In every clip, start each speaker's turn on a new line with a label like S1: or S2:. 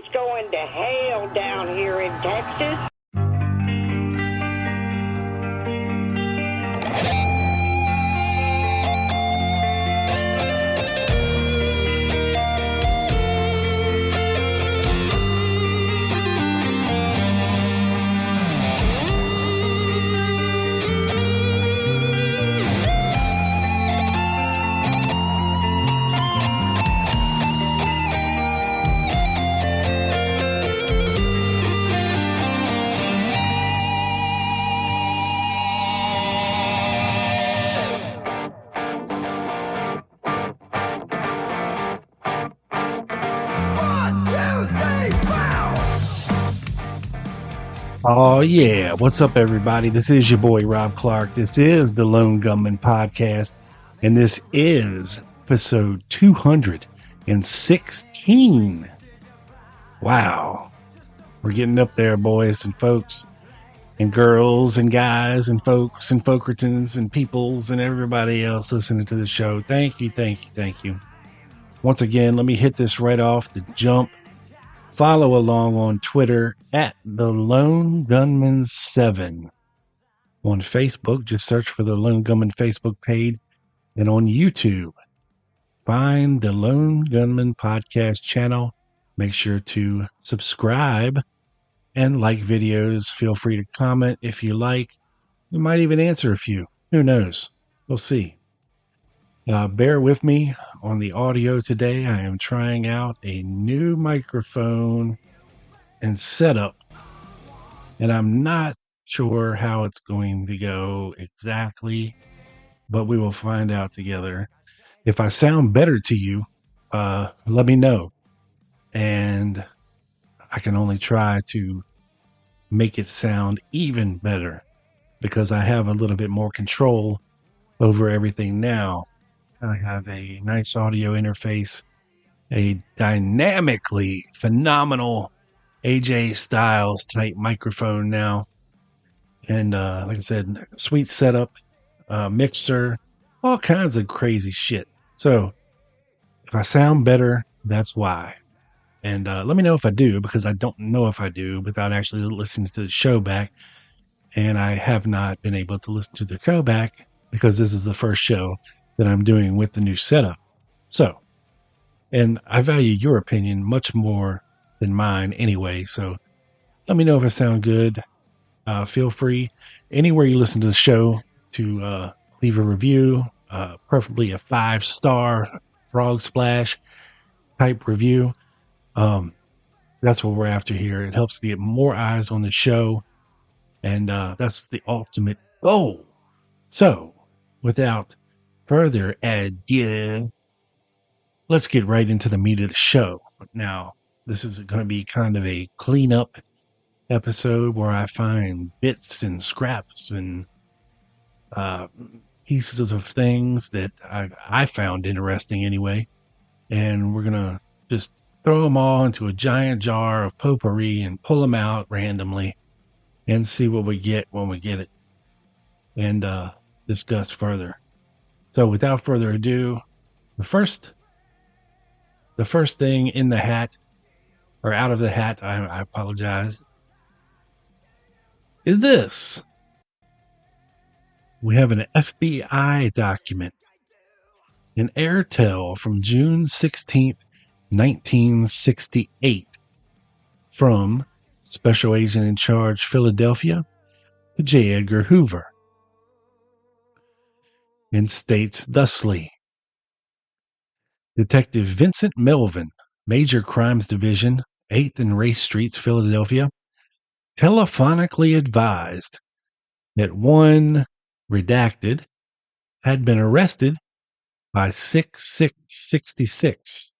S1: It's going to hell down here in Texas.
S2: Oh, yeah. What's up, everybody? This is your boy, Rob Clark. This is the Lone Gunman Podcast, and this is episode 216. Wow. We're getting up there, boys and folks and girls and guys and folks and folkertons and peoples and everybody else listening to the show. Thank you, thank you, thank you. Once again, let me hit this right off the jump. Follow along on Twitter at the Lone Gunman 7. On Facebook, just search for the Lone Gunman Facebook page. And on YouTube, find the Lone Gunman Podcast channel. Make sure to subscribe and like videos. Feel free to comment if you like. We might even answer a few. Who knows? We'll see. Bear with me on the audio today. I am trying out a new microphone and setup, and I'm not sure how it's going to go exactly, but we will find out together. If I sound better to you, let me know, and I can only try to make it sound even better because I have a little bit more control over everything now. I have a nice audio interface, a dynamically phenomenal AJ Styles type microphone now. And like I said, sweet setup, mixer, all kinds of crazy shit. So if I sound better, that's why. And let me know if I do, because I don't know if I do without actually listening to the show back. And I have not been able to listen to the show back because this is the first show that I'm doing with the new setup. So, and I value your opinion much more than mine anyway. So let me know if I sound good. Feel free anywhere you listen to the show to leave a review, preferably a 5-star frog splash type review. That's what we're after here. It helps to get more eyes on the show. And that's the ultimate goal. So without further ado, let's get right into the meat of the show. Now, this is going to be kind of a cleanup episode where I find bits and scraps and pieces of things that I found interesting anyway. And we're going to just throw them all into a giant jar of potpourri and pull them out randomly and see what we get when we get it and discuss further. So without further ado, the first thing in the hat, or out of the hat, I apologize, is this. We have an FBI document, an Airtel from June 16th, 1968, from Special Agent in Charge, Philadelphia, to J. Edgar Hoover. And states thusly: Detective Vincent Melvin, Major Crimes Division, 8th and Race Streets, Philadelphia, telephonically advised that one redacted had been arrested by 6666.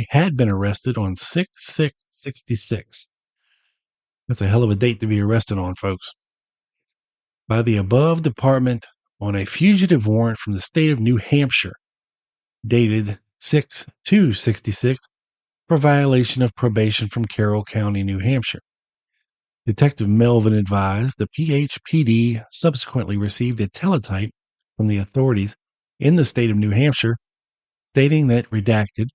S2: Had been arrested on 6666. That's a hell of a date to be arrested on, folks. By the above department on a fugitive warrant from the state of New Hampshire, dated 6/2/66, for violation of probation from Carroll County, New Hampshire. Detective Melvin advised the PHPD subsequently received a teletype from the authorities in the state of New Hampshire stating that redacted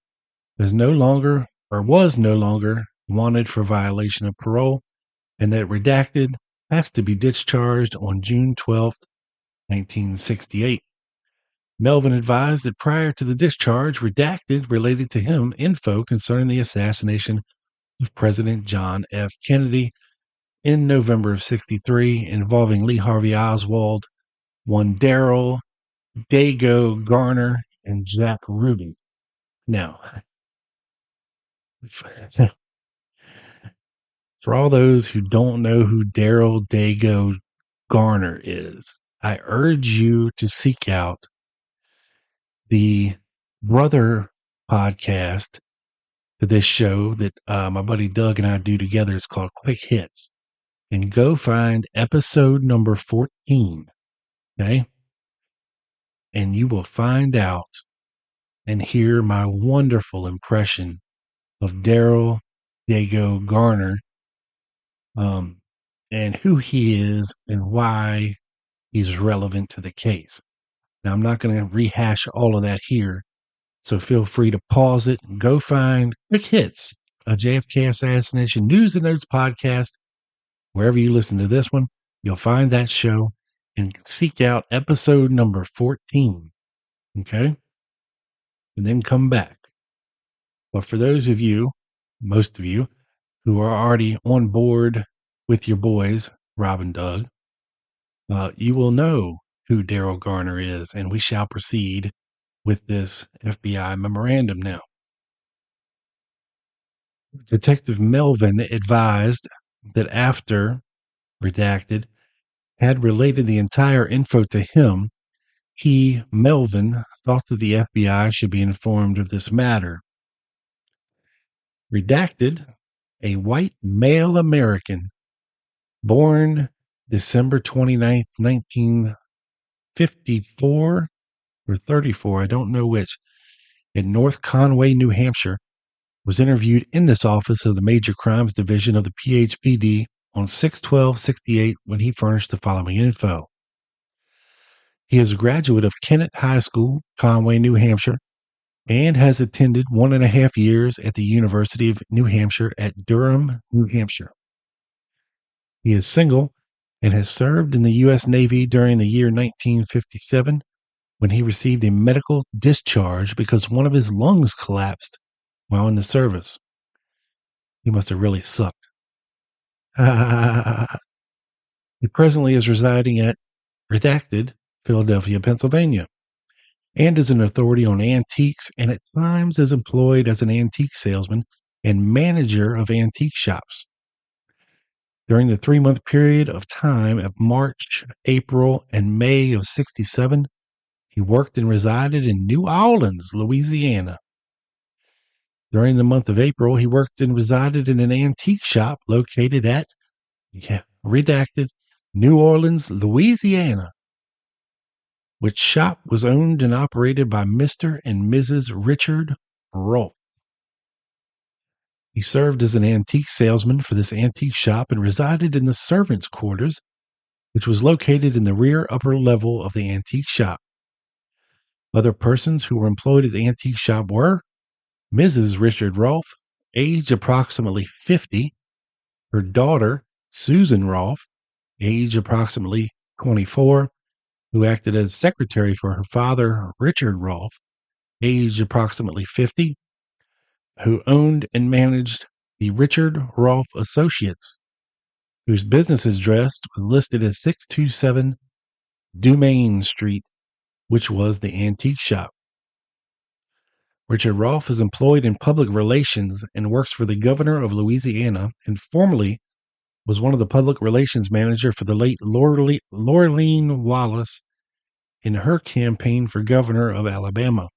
S2: was no longer or was no longer wanted for violation of parole, and that Redacted has to be discharged on June 12th, 1968. Melvin advised that prior to the discharge, Redacted related to him info concerning the assassination of President John F. Kennedy in November of 63 involving Lee Harvey Oswald, one Darell, Dago Garner, and Jack Ruby. Now, for all those who don't know who Darell Dago Garner is, I urge you to seek out the brother podcast to this show that my buddy Doug and I do together. It's called Quick Hits. And go find episode number 14. Okay. And you will find out and hear my wonderful impression of Darell Dago Garner, and who he is and why he's relevant to the case. Now, I'm not going to rehash all of that here, so feel free to pause it and go find Quick Hits, a JFK Assassination News and Notes podcast. Wherever you listen to this one, you'll find that show and seek out episode number 14. Okay? And then come back. But for those of you, most of you, who are already on board with your boys, Rob and Doug, you will know who Darell Garner is, and we shall proceed with this FBI memorandum now. Detective Melvin advised that after Redacted had related the entire info to him, he, Melvin, thought that the FBI should be informed of this matter. Redacted, a white male American, born December 29th, 1954 or 34, I don't know which, in North Conway, New Hampshire, was interviewed in this office of the Major Crimes Division of the PHPD on 6/12/68 when he furnished the following info. He is a graduate of Kennett High School, Conway, New Hampshire, and has attended 1.5 years at the University of New Hampshire at Durham, New Hampshire. He is single and has served in the U.S. Navy during the year 1957 when he received a medical discharge because one of his lungs collapsed while in the service. He must have really sucked. He presently is residing at Redacted, Philadelphia, Pennsylvania, and is an authority on antiques and at times is employed as an antique salesman and manager of antique shops. During the 3-month period of time of March, April, and May of 67, he worked and resided in New Orleans, Louisiana. During the month of April, he worked and resided in an antique shop located at, Redacted, New Orleans, Louisiana, which shop was owned and operated by Mr. and Mrs. Richard Rolfe. He served as an antique salesman for this antique shop and resided in the servants' quarters, which was located in the rear upper level of the antique shop. Other persons who were employed at the antique shop were Mrs. Richard Rolfe, age approximately 50, her daughter, Susan Rolfe, age approximately 24, who acted as secretary for her father, Richard Rolfe, age approximately 50, who owned and managed the Richard Rolfe Associates, whose business address was listed as 627 Dumaine Street, which was the antique shop. Richard Rolfe is employed in public relations and works for the governor of Louisiana and formerly was one of the public relations manager for the late Lorleen Wallace in her campaign for governor of Alabama.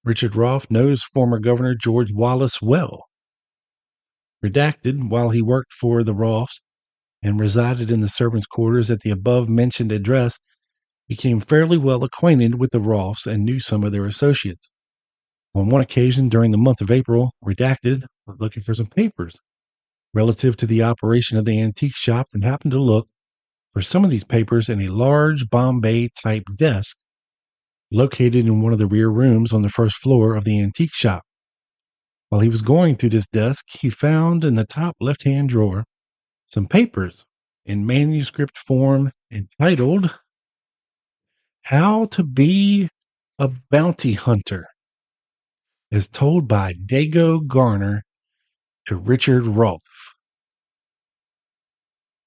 S2: Richard Rolfe knows former Governor George Wallace well. Redacted, while he worked for the Rolfes and resided in the servants' quarters at the above-mentioned address, became fairly well acquainted with the Rolfes and knew some of their associates. On one occasion during the month of April, Redacted was looking for some papers relative to the operation of the antique shop and happened to look for some of these papers in a large Bombay-type desk located in one of the rear rooms on the first floor of the antique shop. While he was going through this desk, he found in the top left-hand drawer some papers in manuscript form entitled How to Be a Bounty Hunter, as told by Dago Garner to Richard Rolfe.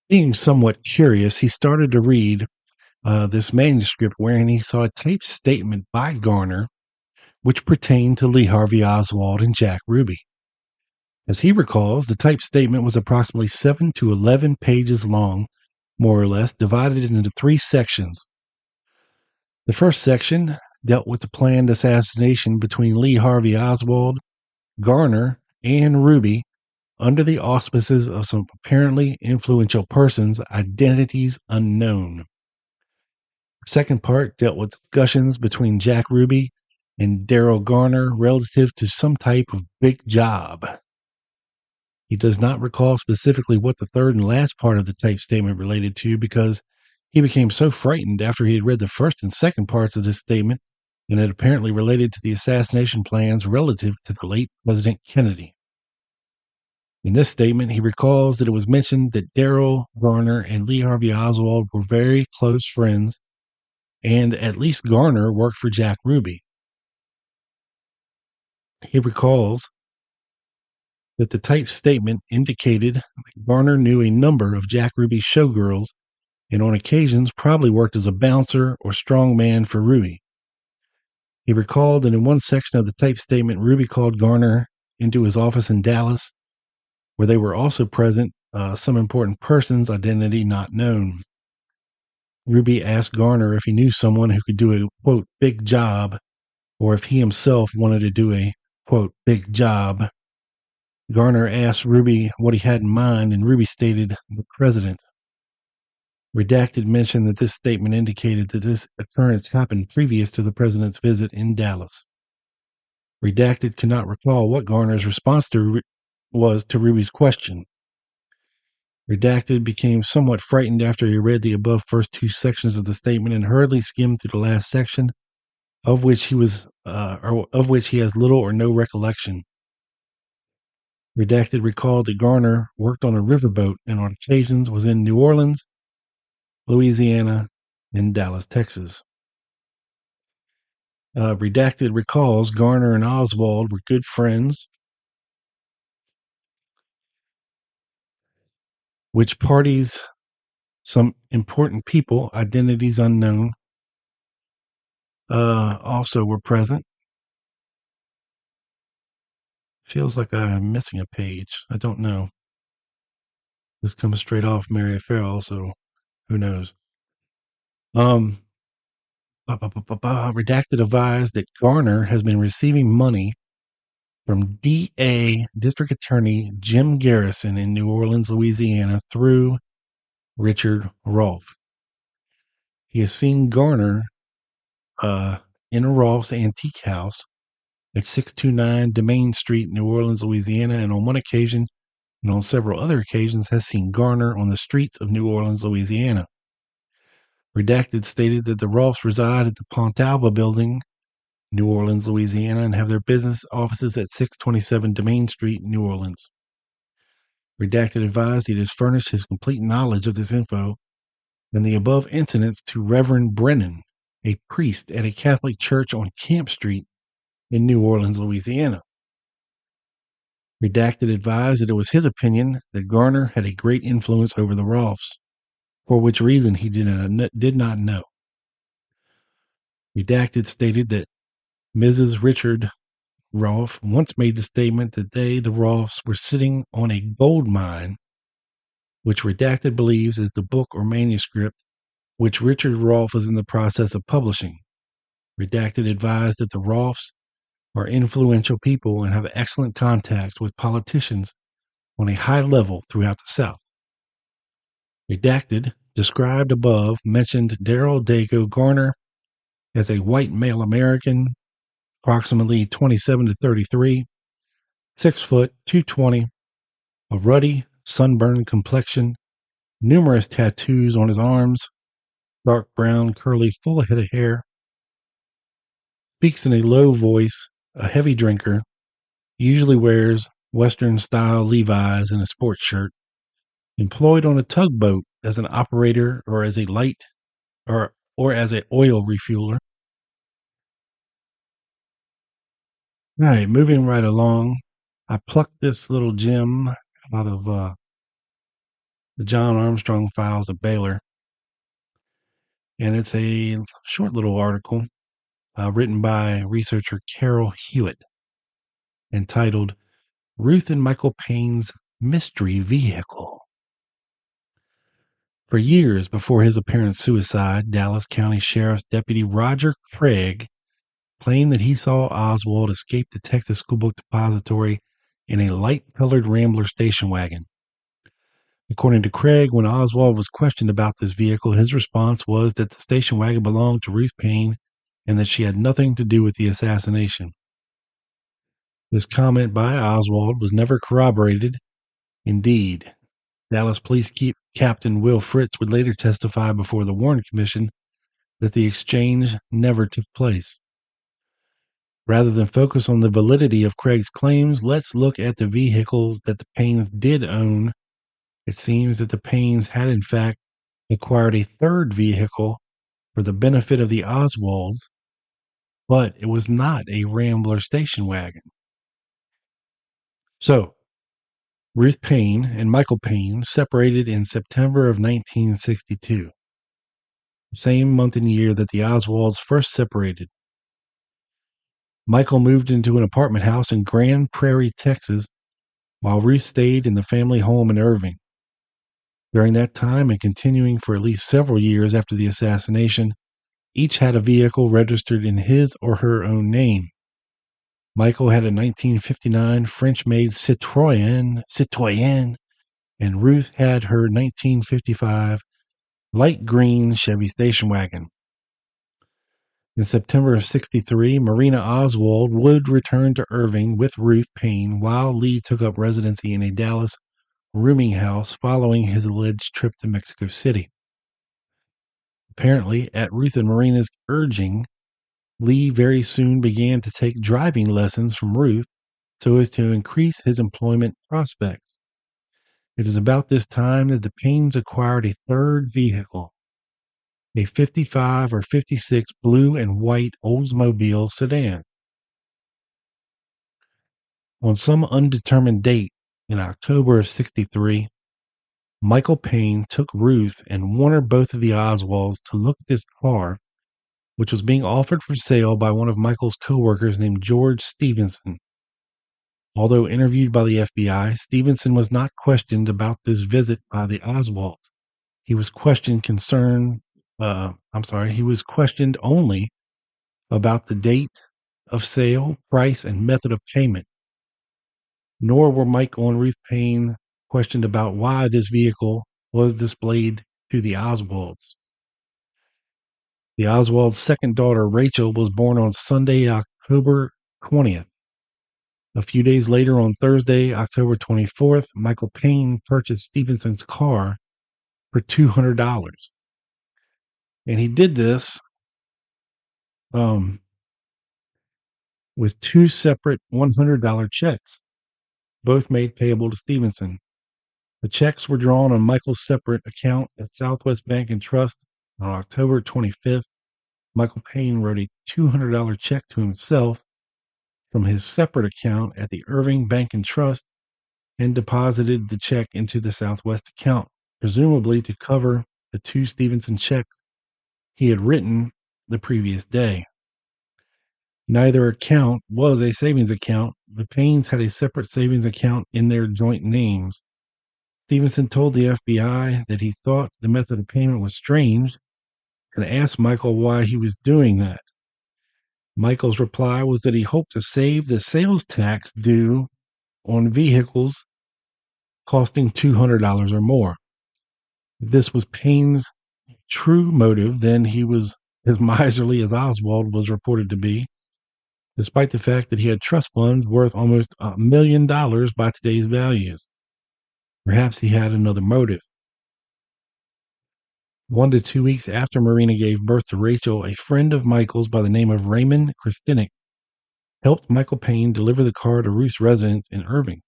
S2: Being somewhat curious, he started to read this manuscript wherein he saw a typed statement by Garner which pertained to Lee Harvey Oswald and Jack Ruby. As he recalls, the typed statement was approximately 7 to 11 pages long, more or less, divided into 3 sections. The first section dealt with the planned assassination between Lee Harvey Oswald, Garner, and Ruby under the auspices of some apparently influential persons, identities unknown. The second part dealt with discussions between Jack Ruby and Darell Garner relative to some type of big job. He does not recall specifically what the third and last part of the type statement related to because he became so frightened after he had read the first and second parts of this statement, and it apparently related to the assassination plans relative to the late President Kennedy. In this statement, he recalls that it was mentioned that Darell Garner and Lee Harvey Oswald were very close friends, and at least Garner worked for Jack Ruby. He recalls that the typed statement indicated that Garner knew a number of Jack Ruby's showgirls and on occasions probably worked as a bouncer or strongman for Ruby. He recalled that in one section of the typed statement, Ruby called Garner into his office in Dallas, where they were also present some important persons, identity not known. Ruby asked Garner if he knew someone who could do a, quote, big job, or if he himself wanted to do a, quote, big job. Garner asked Ruby what he had in mind, and Ruby stated the president. Redacted mentioned that this statement indicated that this occurrence happened previous to the president's visit in Dallas. Redacted could not recall what Garner's response was to Ruby's question. Redacted became somewhat frightened after he read the above first 2 sections of the statement and hurriedly skimmed through the last section, of which he has little or no recollection. Redacted recalled that Garner worked on a riverboat and on occasions was in New Orleans, Louisiana, and Dallas, Texas. Redacted recalls Garner and Oswald were good friends, which parties some important people, identities unknown, also were present. Feels like I'm missing a page. I don't know. This comes straight off Mary Farrell, so who knows? Redacted advised that Garner has been receiving money from DA District Attorney Jim Garrison in New Orleans, Louisiana, through Richard Rolfe. He has seen Garner in Rolfe's antique house at 629 Domain Street, New Orleans, Louisiana, and on one occasion and on several other occasions has seen Garner on the streets of New Orleans, Louisiana. Redacted stated that the Rolfes reside at the Pontalba Building, New Orleans, Louisiana, and have their business offices at 627 Domain Street, New Orleans. Redacted advised he has furnished his complete knowledge of this info and the above incidents to Reverend Brennan, a priest at a Catholic church on Camp Street in New Orleans, Louisiana. Redacted advised that it was his opinion that Garner had a great influence over the Rolfes, for which reason he did not know. Redacted stated that Mrs. Richard Rolfe once made the statement that they, the Rolfes, were sitting on a gold mine, which Redacted believes is the book or manuscript which Richard Rolfe is in the process of publishing. Redacted advised that the Rolfes are influential people and have excellent contacts with politicians on a high level throughout the South. Redacted, described above, mentioned Darell Dago Garner as a white male American, approximately 27 to 33, 6 foot, 220, a ruddy, sunburned complexion, numerous tattoos on his arms, dark brown, curly, full head of hair, speaks in a low voice, a heavy drinker, usually wears Western-style Levi's and a sports shirt, employed on a tugboat as an operator or as a light or as an oil refueler. All right, moving right along. I plucked this little gem out of the John Armstrong Files of Baylor, and it's a short little article written by researcher Carol Hewitt entitled Ruth and Michael Payne's Mystery Vehicle. For years before his apparent suicide, Dallas County Sheriff's Deputy Roger Craig claimed that he saw Oswald escape the Texas School Book Depository in a light-colored Rambler station wagon. According to Craig, when Oswald was questioned about this vehicle, his response was that the station wagon belonged to Ruth Payne and that she had nothing to do with the assassination. This comment by Oswald was never corroborated. Indeed, Dallas Police Captain Will Fritz would later testify before the Warren Commission that the exchange never took place. Rather than focus on the validity of Craig's claims, let's look at the vehicles that the Paynes did own. It seems that the Paynes had in fact acquired a third vehicle for the benefit of the Oswalds, but it was not a Rambler station wagon. So, Ruth Payne and Michael Payne separated in September of 1962, the same month and year that the Oswalds first separated. Michael moved into an apartment house in Grand Prairie, Texas, while Ruth stayed in the family home in Irving. During that time, and continuing for at least several years after the assassination, each had a vehicle registered in his or her own name. Michael had a 1959 French-made Citroën, and Ruth had her 1955 light green Chevy station wagon. In September of 63, Marina Oswald would return to Irving with Ruth Payne while Lee took up residency in a Dallas rooming house following his alleged trip to Mexico City. Apparently, at Ruth and Marina's urging, Lee very soon began to take driving lessons from Ruth so as to increase his employment prospects. It is about this time that the Paynes acquired a third vehicle, a 55 or 56 blue and white Oldsmobile sedan. On some undetermined date in October of 63, Michael Payne took Ruth and one or both of the Oswalds to look at this car, which was being offered for sale by one of Michael's co-workers named George Stevenson. Although interviewed by the FBI, Stevenson was not questioned about this visit by the Oswalds. He was questioned only about the date of sale, price, and method of payment. Nor were Michael and Ruth Payne questioned about why this vehicle was displayed to the Oswalds. The Oswald's second daughter, Rachel, was born on Sunday, October 20th. A few days later, on Thursday, October 24th, Michael Payne purchased Stevenson's car for $200. And he did this with two separate $100 checks, both made payable to Stevenson. The checks were drawn on Michael's separate account at Southwest Bank and Trust on October 25th. Michael Payne wrote a $200 check to himself from his separate account at the Irving Bank and Trust and deposited the check into the Southwest account, presumably to cover the two Stevenson checks he had written the previous day. Neither account was a savings account. The Paynes had a separate savings account in their joint names. Stevenson told the FBI that he thought the method of payment was strange and asked Michael why he was doing that. Michael's reply was that he hoped to save the sales tax due on vehicles costing $200 or more. If this was Payne's true motive, then he was as miserly as Oswald was reported to be, despite the fact that he had trust funds worth almost $1 million by today's values. Perhaps he had another motive. 1 to 2 weeks after Marina gave birth to Rachel, a friend of Michael's by the name of Raymond Kristinick helped Michael Payne deliver the car to Ruth's residence in Irving.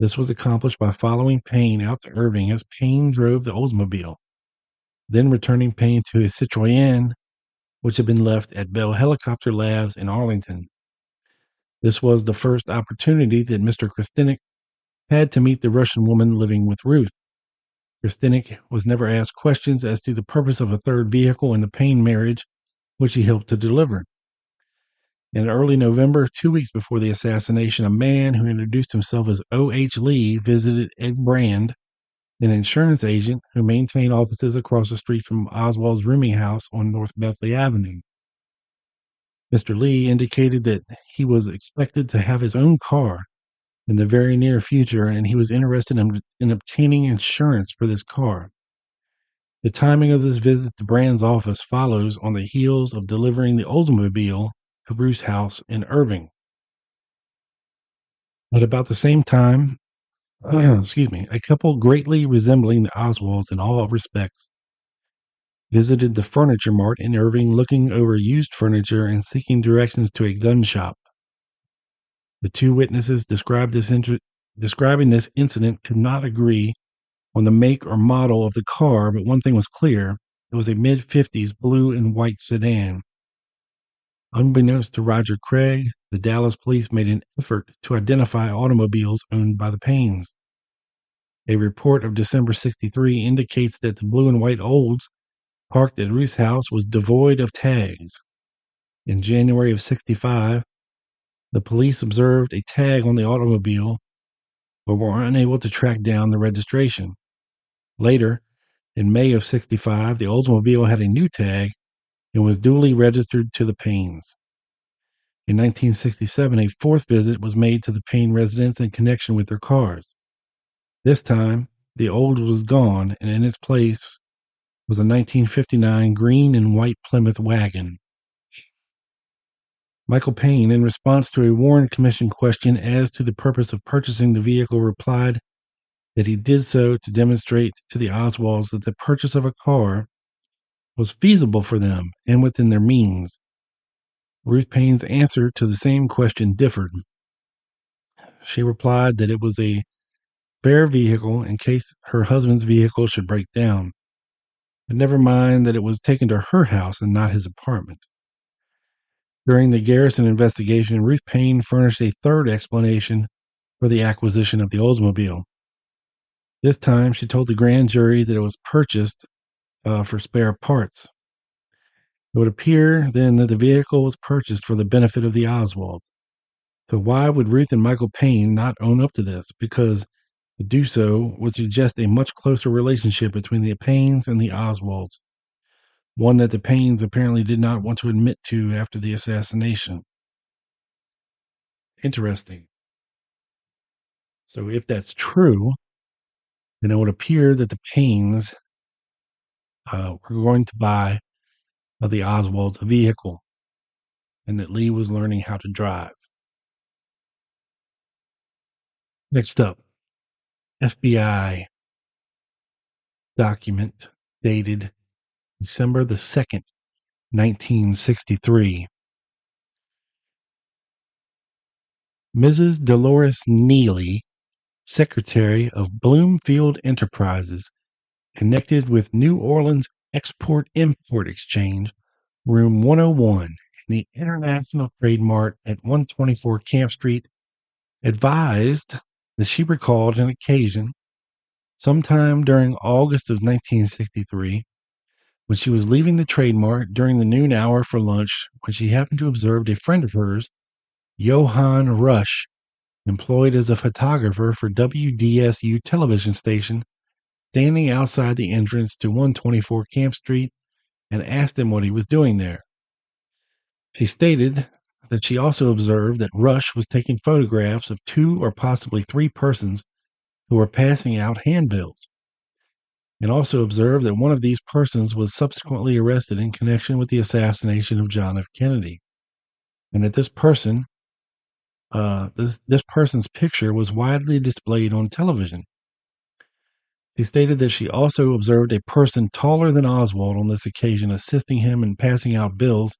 S2: This was accomplished by following Payne out to Irving as Payne drove the Oldsmobile, then returning Payne to his Citroën, which had been left at Bell Helicopter Labs in Arlington. This was the first opportunity that Mr. Kristinek had to meet the Russian woman living with Ruth. Kristinek was never asked questions as to the purpose of a third vehicle in the Payne marriage, which he helped to deliver. In early November, 2 weeks before the assassination, a man who introduced himself as O.H. Lee visited Ed Brand, an insurance agent who maintained offices across the street from Oswald's rooming house on North Bethley Avenue. Mr. Lee indicated that he was expected to have his own car in the very near future, and he was interested in obtaining insurance for this car. The timing of this visit to Brand's office follows on the heels of delivering the Oldsmobile to Bruce's house in Irving. At about the same time, a couple greatly resembling the Oswalds in all respects visited the furniture mart in Irving, looking over used furniture and seeking directions to a gun shop. The two witnesses describing this incident could not agree on the make or model of the car, but one thing was clear: it was a mid-50s blue and white sedan. Unbeknownst to Roger Craig, the Dallas police made an effort to identify automobiles owned by the Paynes. A report of December 63 indicates that the blue and white Olds parked at Ruth's house was devoid of tags. In January of 65, the police observed a tag on the automobile, but were unable to track down the registration. Later, in May of 65, the Oldsmobile had a new tag and was duly registered to the Paynes. In 1967, a fourth visit was made to the Payne residence in connection with their cars. This time, the Old was gone, and in its place was a 1959 green and white Plymouth wagon. Michael Payne, in response to a Warren Commission question as to the purpose of purchasing the vehicle, replied that he did so to demonstrate to the Oswalds that the purchase of a car was feasible for them and within their means. Ruth Payne's answer to the same question differed. She replied that it was a spare vehicle in case her husband's vehicle should break down, but never mind that it was taken to her house and not his apartment. During the Garrison investigation, Ruth Payne furnished a third explanation for the acquisition of the Oldsmobile. This time, she told the grand jury that it was purchased for spare parts. It would appear then that the vehicle was purchased for the benefit of the Oswalds. So why would Ruth and Michael Payne not own up to this? Because to do so would suggest a much closer relationship between the Paynes and the Oswalds, one that the Paynes apparently did not want to admit to after the assassination. Interesting. So if that's true, then it would appear that the Paynes were going to buy the Oswald's vehicle, and that Lee was learning how to drive. Next up, FBI document dated December the 2nd, 1963. Mrs. Dolores Neely, secretary of Bloomfield Enterprises, connected with New Orleans Export-Import Exchange, room 101 in the International Trade Mart at 124 Camp Street, advised that she recalled an occasion sometime during August of 1963 when she was leaving the Trade Mart during the noon hour for lunch, when she happened to observe a friend of hers, Johann Rush, employed as a photographer for WDSU television station, standing outside the entrance to 124 Camp Street, and asked him what he was doing there. She stated that she also observed that Rush was taking photographs of 2 or possibly 3 persons who were passing out handbills, and also observed that one of these persons was subsequently arrested in connection with the assassination of John F. Kennedy, and that this person, this person's picture was widely displayed on television. She stated that she also observed a person taller than Oswald on this occasion assisting him in passing out bills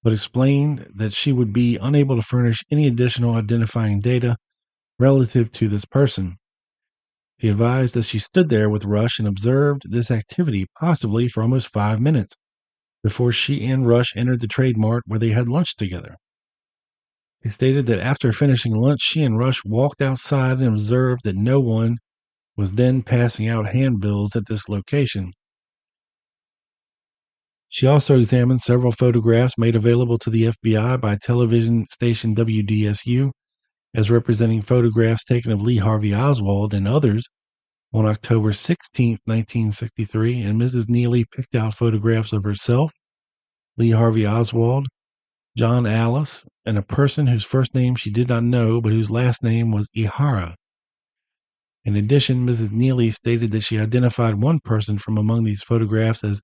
S2: but explained that she would be unable to furnish any additional identifying data relative to this person. He advised that she stood there with Rush and observed this activity possibly for almost 5 minutes before she and Rush entered the Trade Mart where they had lunch together. He stated that after finishing lunch, she and Rush walked outside and observed that no one was then passing out handbills at this location. She also examined several photographs made available to the FBI by television station WDSU as representing photographs taken of Lee Harvey Oswald and others on October 16, 1963, and Mrs. Neely picked out photographs of herself, Lee Harvey Oswald, John Alice, and a person whose first name she did not know but whose last name was Ihara. In addition, Mrs. Neely stated that she identified one person from among these photographs as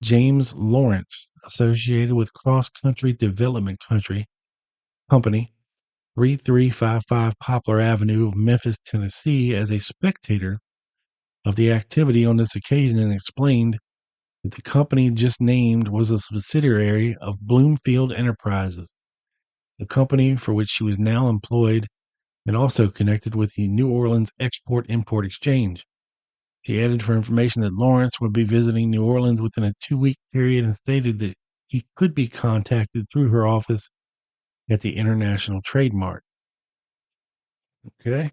S2: James Lawrence, associated with Cross Country Development Company, 3355 Poplar Avenue of Memphis, Tennessee, as a spectator of the activity on this occasion, and explained that the company just named was a subsidiary of Bloomfield Enterprises, the company for which she was now employed and also connected with the New Orleans Export-Import Exchange. She added for information that Lawrence would be visiting New Orleans within a 2-week period and stated that he could be contacted through her office at the International Trade Mart. Okay.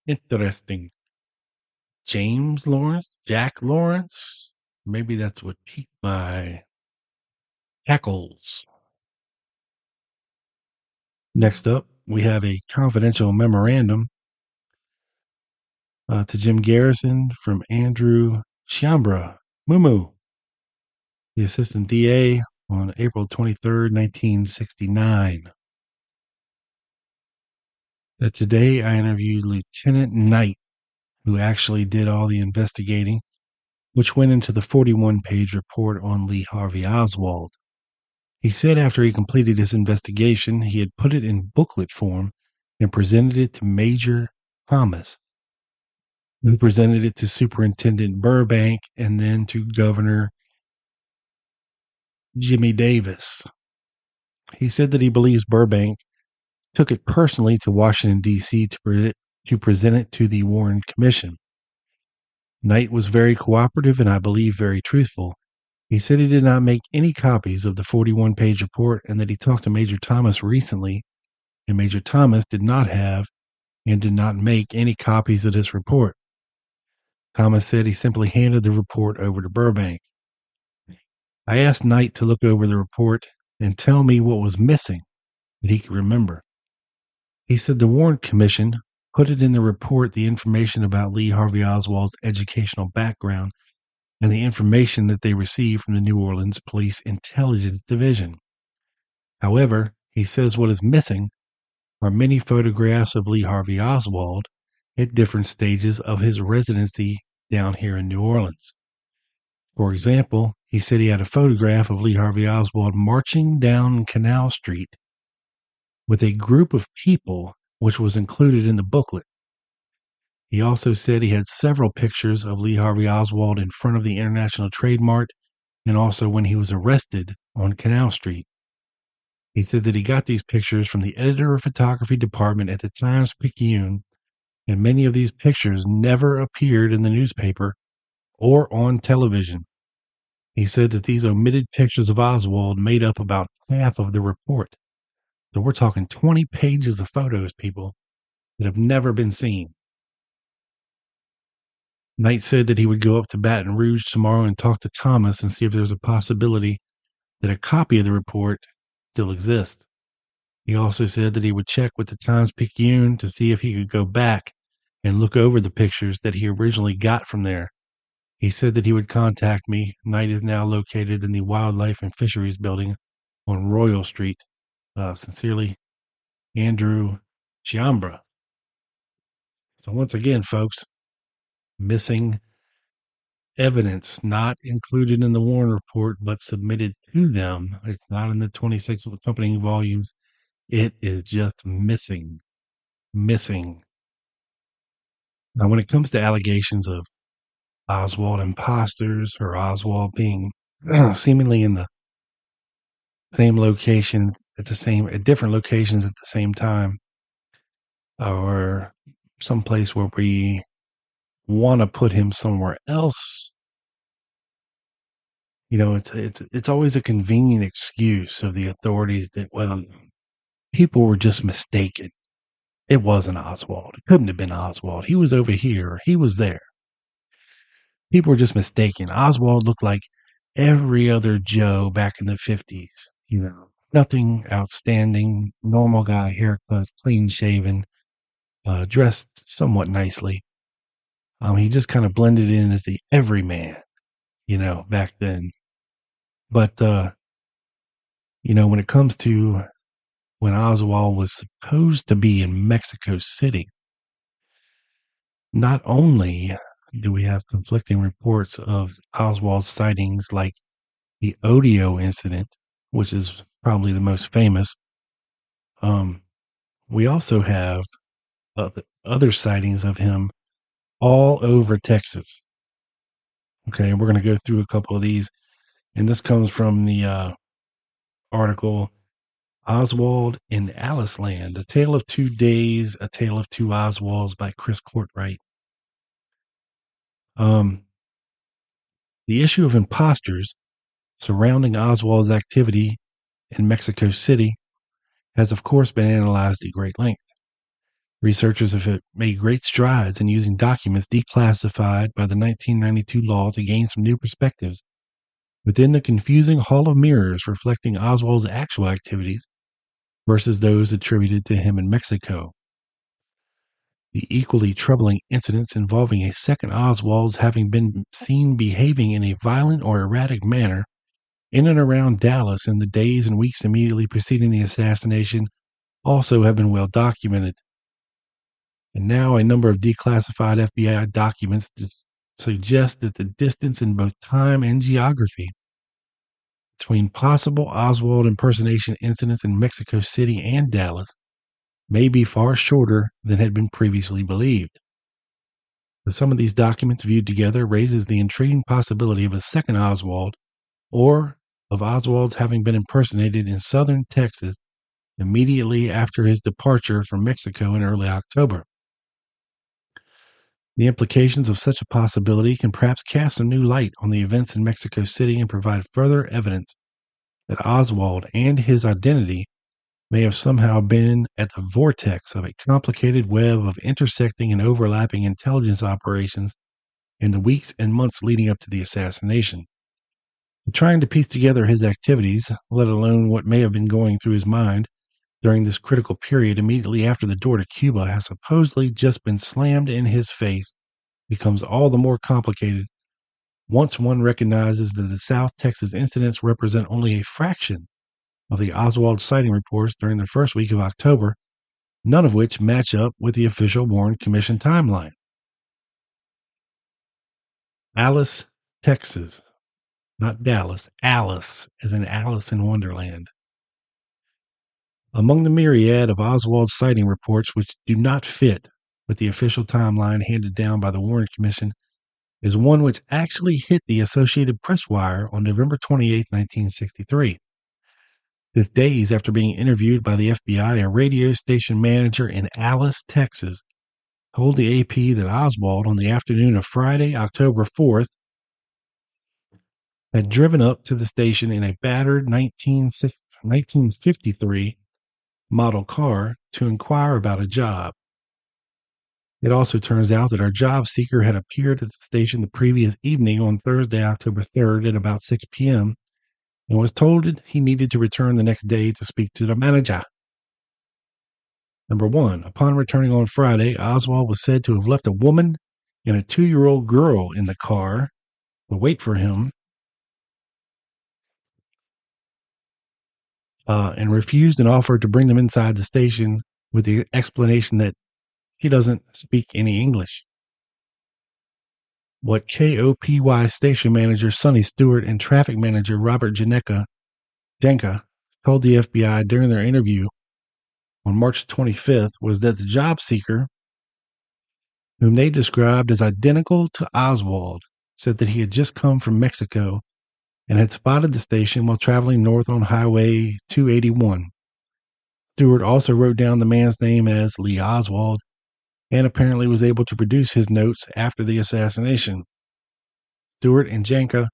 S2: Interesting. James Lawrence? Jack Lawrence? Maybe that's what piqued my hackles. Next up, we have a confidential memorandum to Jim Garrison from Andrew Chiambra, Mumu, the assistant DA, on April 23rd, 1969. Today, I interviewed Lieutenant Knight, who actually did all the investigating, which went into the 41-page report on Lee Harvey Oswald. He said after he completed his investigation, he had put it in booklet form and presented it to Major Thomas, who presented it to Superintendent Burbank and then to Governor Jimmy Davis. He said that he believes Burbank took it personally to Washington, D.C. to present it to the Warren Commission. Knight was very cooperative and I believe very truthful. He said he did not make any copies of the 41-page report and that he talked to Major Thomas recently, and Major Thomas did not have and did not make any copies of this report. Thomas said he simply handed the report over to Burbank. I asked Knight to look over the report and tell me what was missing that he could remember. He said the Warren Commission put it in the report the information about Lee Harvey Oswald's educational background and the information that they received from the New Orleans Police Intelligence Division. However, he says what is missing are many photographs of Lee Harvey Oswald at different stages of his residency down here in New Orleans. For example, he said he had a photograph of Lee Harvey Oswald marching down Canal Street with a group of people, which was included in the booklet. He also said he had several pictures of Lee Harvey Oswald in front of the International Trade Mart and also when he was arrested on Canal Street. He said that he got these pictures from the editor of photography department at the Times-Picayune, and many of these pictures never appeared in the newspaper or on television. He said that these omitted pictures of Oswald made up about half of the report. So we're talking 20 pages of photos, people, that have never been seen. Knight said that he would go up to Baton Rouge tomorrow and talk to Thomas and see if there's a possibility that a copy of the report still exists. He also said that he would check with the Times-Picayune to see if he could go back and look over the pictures that he originally got from there. He said that he would contact me. Knight is now located in the Wildlife and Fisheries Building on Royal Street. Sincerely, Andrew Chiambra. So once again, folks, missing evidence not included in the Warren report, but submitted to them. It's not in the 26 accompanying volumes. It is just missing. Now, when it comes to allegations of Oswald imposters or Oswald being seemingly in the same location at different locations at the same time, or someplace where we want to put him somewhere else. It's always a convenient excuse of the authorities that, well, people were just mistaken. It wasn't Oswald. It couldn't have been Oswald. He was over here. He was there. People were just mistaken. Oswald looked like every other Joe back in the 50s. Nothing outstanding. Normal guy, haircut, clean shaven, dressed somewhat nicely. He just kind of blended in as the everyman, back then. But, when it comes to when Oswald was supposed to be in Mexico City, not only do we have conflicting reports of Oswald's sightings, like the Odio incident, which is probably the most famous, we also have other sightings of him all over Texas. Okay, we're going to go through a couple of these, and this comes from the article Oswald in Alice Land, A Tale of 2 Days, A Tale of 2 Oswalds by Chris Courtwright. The issue of imposters surrounding Oswald's activity in Mexico City has, of course, been analyzed at great length. Researchers have made great strides in using documents declassified by the 1992 law to gain some new perspectives within the confusing hall of mirrors reflecting Oswald's actual activities versus those attributed to him in Mexico. The equally troubling incidents involving a second Oswald's having been seen behaving in a violent or erratic manner in and around Dallas in the days and weeks immediately preceding the assassination also have been well documented. And now a number of declassified FBI documents suggest that the distance in both time and geography between possible Oswald impersonation incidents in Mexico City and Dallas may be far shorter than had been previously believed. But some of these documents viewed together raises the intriguing possibility of a second Oswald, or of Oswald's having been impersonated in southern Texas immediately after his departure from Mexico in early October. The implications of such a possibility can perhaps cast a new light on the events in Mexico City and provide further evidence that Oswald and his identity may have somehow been at the vortex of a complicated web of intersecting and overlapping intelligence operations in the weeks and months leading up to the assassination. Trying to piece together his activities, let alone what may have been going through his mind during this critical period immediately after the door to Cuba has supposedly just been slammed in his face, becomes all the more complicated once one recognizes that the South Texas incidents represent only a fraction of the Oswald sighting reports during the first week of October, none of which match up with the official Warren Commission timeline. Alice, Texas. Not Dallas. Alice, as in Alice in Wonderland. Among the myriad of Oswald sighting reports which do not fit with the official timeline handed down by the Warren Commission is one which actually hit the Associated Press wire on November 28, 1963. Just days after being interviewed by the FBI, a radio station manager in Alice, Texas, told the AP that Oswald, on the afternoon of Friday, October 4th, had driven up to the station in a battered 1953 model car to inquire about a job. It also turns out that our job seeker had appeared at the station the previous evening on Thursday, October 3rd at about 6 p.m. and was told that he needed to return the next day to speak to the manager. Number one, upon returning on Friday, Oswald was said to have left a woman and a 2-year-old girl in the car to wait for him and refused an offer to bring them inside the station with the explanation that he doesn't speak any English. What KOPY station manager Sonny Stewart and traffic manager Robert Denka told the FBI during their interview on March 25th was that the job seeker, whom they described as identical to Oswald, said that he had just come from Mexico and had spotted the station while traveling north on Highway 281. Stewart also wrote down the man's name as Lee Oswald and apparently was able to produce his notes after the assassination. Stewart and Janka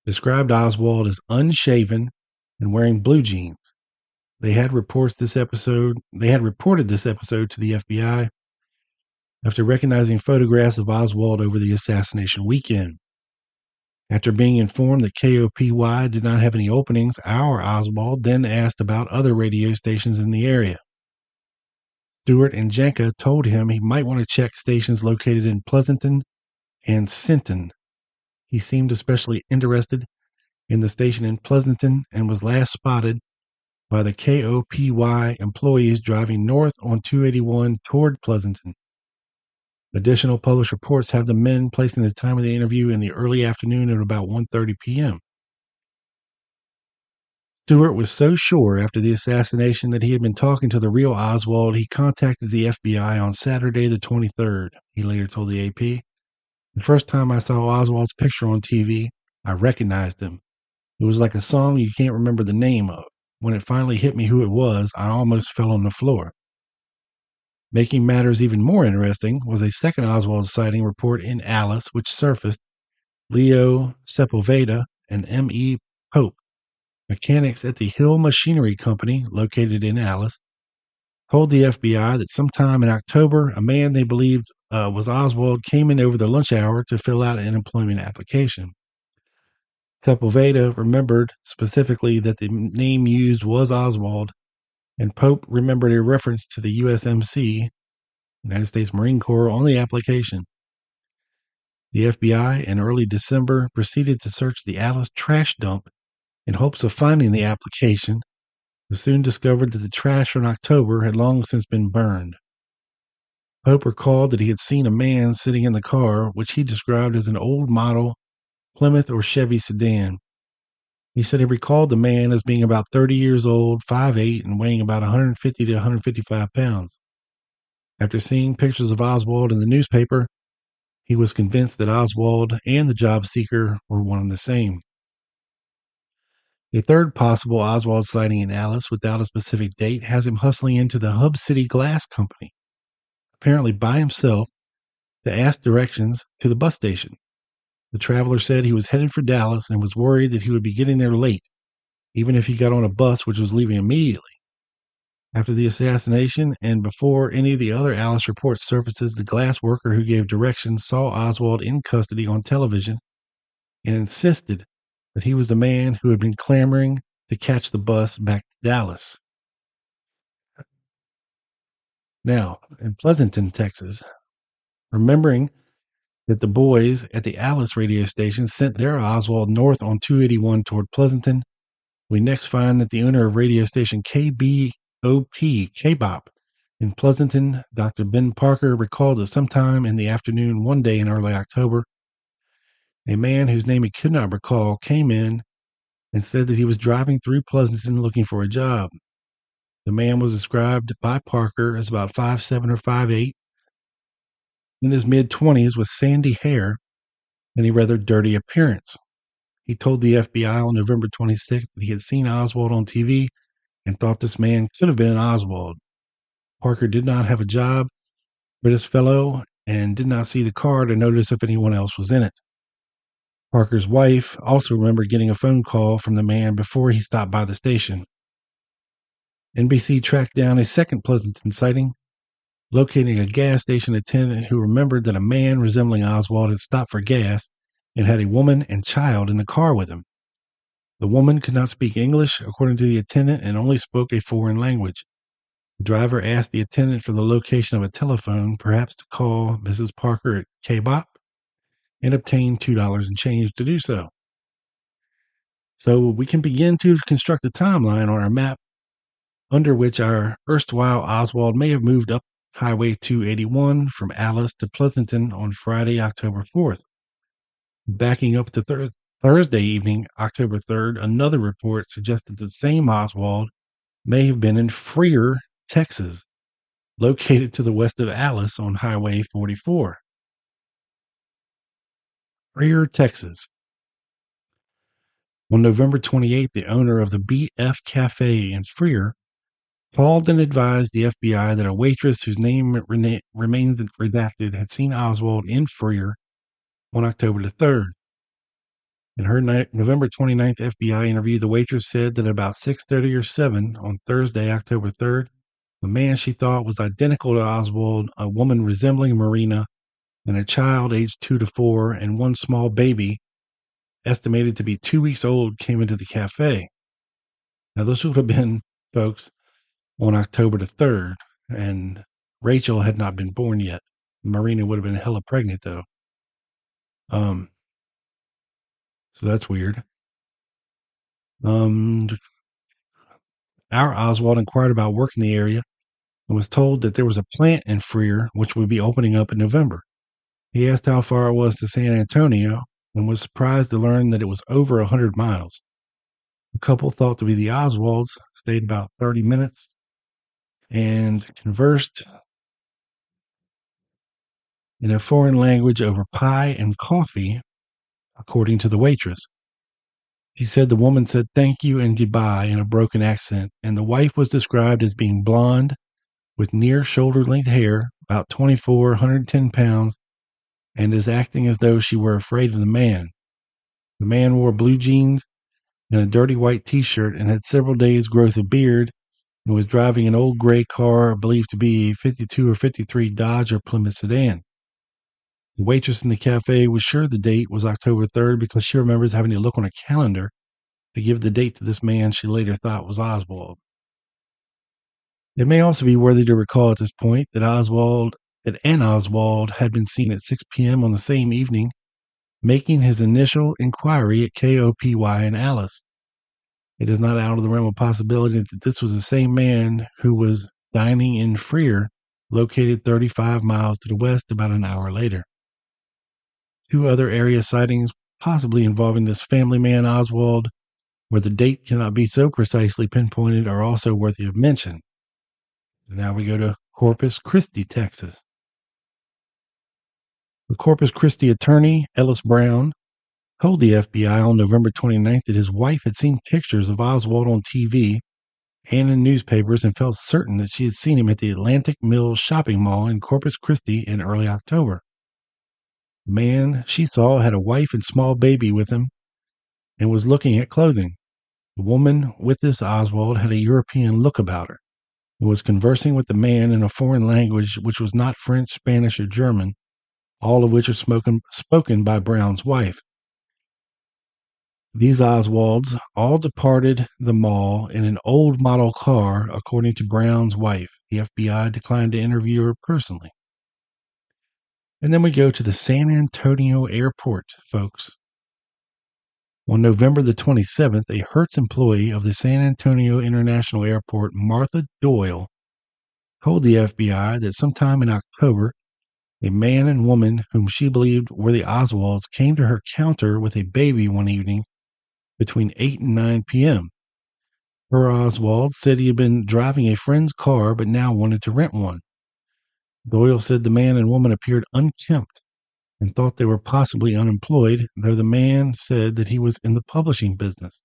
S2: described Oswald as unshaven and wearing blue jeans. They had reported this episode to the FBI after recognizing photographs of Oswald over the assassination weekend. After being informed that KOPY did not have any openings, our Oswald then asked about other radio stations in the area. Stewart and Janka told him he might want to check stations located in Pleasanton and Sinton. He seemed especially interested in the station in Pleasanton and was last spotted by the KOPY employees driving north on 281 toward Pleasanton. Additional published reports have the men placing the time of the interview in the early afternoon at about 1:30 p.m. Stewart was so sure after the assassination that he had been talking to the real Oswald, he contacted the FBI on Saturday the 23rd, he later told the AP. The first time I saw Oswald's picture on TV, I recognized him. It was like a song you can't remember the name of. When it finally hit me who it was, I almost fell on the floor. Making matters even more interesting was a second Oswald sighting report in Alice, which surfaced. Leo Sepulveda and M.E. Pope, mechanics at the Hill Machinery Company located in Alice, told the FBI that sometime in October, a man they believed was Oswald came in over the lunch hour to fill out an employment application. Sepulveda remembered specifically that the name used was Oswald, and Pope remembered a reference to the USMC, United States Marine Corps, on the application. The FBI in early December proceeded to search the Alice trash dump in hopes of finding the application, but soon discovered that the trash from October had long since been burned. Pope recalled that he had seen a man sitting in the car, which he described as an old model Plymouth or Chevy sedan. He said he recalled the man as being about 30 years old, 5'8", and weighing about 150 to 155 pounds. After seeing pictures of Oswald in the newspaper, he was convinced that Oswald and the job seeker were one and the same. A third possible Oswald sighting in Alice without a specific date has him hustling into the Hub City Glass Company, apparently by himself, to ask directions to the bus station. The traveler said he was headed for Dallas and was worried that he would be getting there late, even if he got on a bus which was leaving immediately. After the assassination and before any of the other Alice reports surfaces, the glass worker who gave directions saw Oswald in custody on television and insisted that he was the man who had been clamoring to catch the bus back to Dallas. Now, in Pleasanton, Texas, remembering that the boys at the Alice radio station sent their Oswald north on 281 toward Pleasanton, we next find that the owner of radio station KBOP in Pleasanton, Dr. Ben Parker, recalled that sometime in the afternoon one day in early October, a man whose name he could not recall came in and said that he was driving through Pleasanton looking for a job. The man was described by Parker as about 5'7" or 5'8", in his mid-20s with sandy hair and a rather dirty appearance. He told the FBI on November 26th that he had seen Oswald on TV and thought this man could have been Oswald. Parker did not have a job with his fellow and did not see the car to notice if anyone else was in it. Parker's wife also remembered getting a phone call from the man before he stopped by the station. NBC tracked down a second Pleasanton sighting, locating a gas station attendant who remembered that a man resembling Oswald had stopped for gas and had a woman and child in the car with him. The woman could not speak English, according to the attendant, and only spoke a foreign language. The driver asked the attendant for the location of a telephone, perhaps to call Mrs. Parker at KBOP, and obtain $2 in change to do so. So we can begin to construct a timeline on our map under which our erstwhile Oswald may have moved up Highway 281 from Alice to Pleasanton on Friday, October 4th. Backing up to Thursday evening, October 3rd, another report suggested the same Oswald may have been in Freer, Texas, located to the west of Alice on Highway 44. Freer, Texas. On November 28th, the owner of the BF Cafe in Freer called and advised the FBI that a waitress whose name remained redacted had seen Oswald in Freer on October the 3rd. In her November 29th FBI interview, the waitress said that at about 6:30 or 7 on Thursday, October 3rd, the man she thought was identical to Oswald, a woman resembling Marina, and a child aged 2 to 4, and one small baby estimated to be 2 weeks old came into the cafe. Now, this would have been, folks, on October the 3rd, and Rachel had not been born yet. Marina would have been hella pregnant, though. So that's weird. Our Oswald inquired about work in the area and was told that there was a plant in Freer which would be opening up in November. He asked how far it was to San Antonio and was surprised to learn that it was over 100 miles. The couple, thought to be the Oswalds, stayed about 30 minutes and conversed in a foreign language over pie and coffee, according to the waitress. He said the woman said thank you and goodbye in a broken accent, and the wife was described as being blonde with near shoulder-length hair, about 24, 110 pounds, and as acting as though she were afraid of the man. The man wore blue jeans and a dirty white T-shirt and had several days' growth of beard and was driving an old gray car believed to be a 52 or 53 Dodge or Plymouth sedan. The waitress in the cafe was sure the date was October 3rd because she remembers having to look on a calendar to give the date to this man she later thought was Oswald. It may also be worthy to recall at this point that Oswald had been seen at 6 p.m. on the same evening, making his initial inquiry at KOPY in Alice. It is not out of the realm of possibility that this was the same man who was dining in Freer, located 35 miles to the west, about an hour later. 2 other area sightings, possibly involving this family man Oswald, where the date cannot be so precisely pinpointed, are also worthy of mention. Now we go to Corpus Christi, Texas. The Corpus Christi attorney, Ellis Brown, told the FBI on November 29th that his wife had seen pictures of Oswald on TV and in newspapers and felt certain that she had seen him at the Atlantic Mills shopping mall in Corpus Christi in early October. The man she saw had a wife and small baby with him and was looking at clothing. The woman with this Oswald had a European look about her and was conversing with the man in a foreign language which was not French, Spanish, or German, all of which are spoken by Brown's wife. These Oswalds all departed the mall in an old model car, according to Brown's wife. The FBI declined to interview her personally. And then we go to the San Antonio airport, folks. On November the 27th, a Hertz employee of the San Antonio International Airport, Martha Doyle, told the FBI that sometime in October, a man and woman whom she believed were the Oswalds came to her counter with a baby one evening between 8 and 9 p.m. Her Oswald said he had been driving a friend's car but now wanted to rent one. Doyle said the man and woman appeared unkempt and thought they were possibly unemployed, though the man said that he was in the publishing business.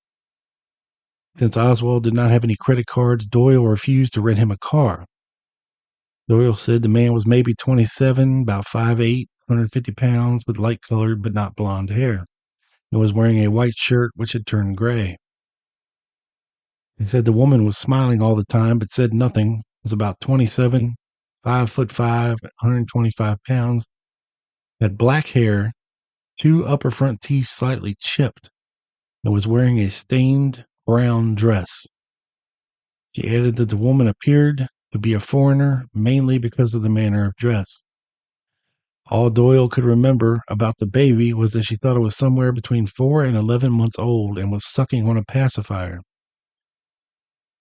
S2: Since Oswald did not have any credit cards, Doyle refused to rent him a car. Doyle said the man was maybe 27, about 5'8", 150 pounds, with light-colored but not blonde hair, and was wearing a white shirt which had turned gray. He said the woman was smiling all the time but said nothing, was about 27, 5'5", 125 pounds, had black hair, 2 upper front teeth slightly chipped, and was wearing a stained brown dress. She added that the woman appeared to be a foreigner, mainly because of the manner of dress. All Doyle could remember about the baby was that she thought it was somewhere between 4 and 11 months old and was sucking on a pacifier.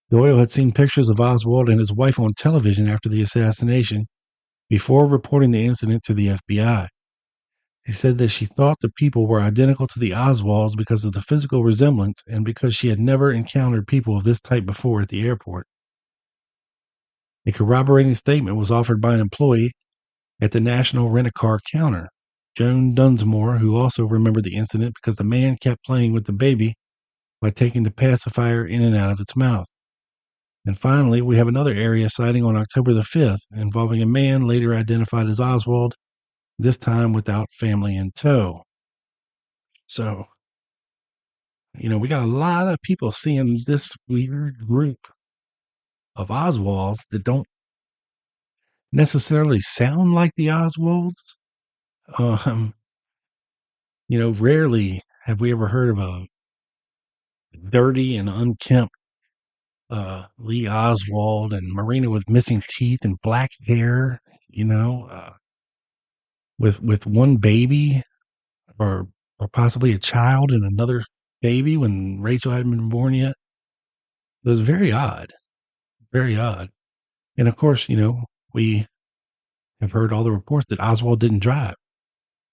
S2: Doyle had seen pictures of Oswald and his wife on television after the assassination before reporting the incident to the FBI. She said that she thought the people were identical to the Oswalds because of the physical resemblance and because she had never encountered people of this type before at the airport. A corroborating statement was offered by an employee at the National Rent-A-Car counter, Joan Dunsmore, who also remembered the incident because the man kept playing with the baby by taking the pacifier in and out of its mouth. And finally, we have another area sighting on October the 5th involving a man later identified as Oswald, this time without family in tow. So, we got a lot of people seeing this weird group of Oswalds that don't necessarily sound like the Oswalds. Um, rarely have we ever heard of a dirty and unkempt Lee Oswald and Marina with missing teeth and black hair, with one baby or possibly a child and another baby when Rachel hadn't been born yet. It was very odd, very odd. And of course, we have heard all the reports that Oswald didn't drive,